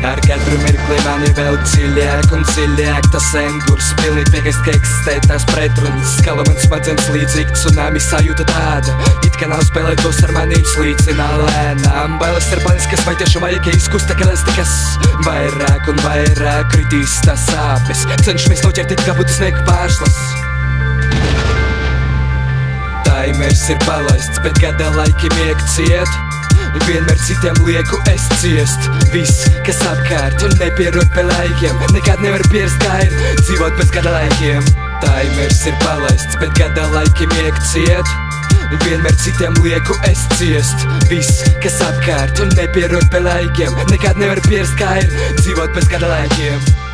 Ar katru mirkli mani vēl dziļāk un dziļāk tas engurs, pilnīgs eksistētās pretrunas. Skala man smadzenes līdzīgi tsunami sajūta tāda, it kā nav spēlētos ar mani slīcinā lēnām. Bailes ir bailes, kas vai tiešām vajag izkusta kas vairāk un vairāk kritīs tās sāpes. Cenšamies noķert it kā būtu sniega pārslas. Taimers ir palaists, bet gada laiki mieg ciet. Vienmēr citiem lieku es ciest. Viss, kas apkārt un nepierod pie laikiem, nekad nevar pierast kā ir dzīvot bez gada laikiem. Taimers ir palaists, bet gada laiki mieg ciet. Vienmēr citiem lieku es ciest. Viss, kas apkārt un nepierod pie laikiem, nekad nevar pierast kā ir dzīvot bez gada laikiem.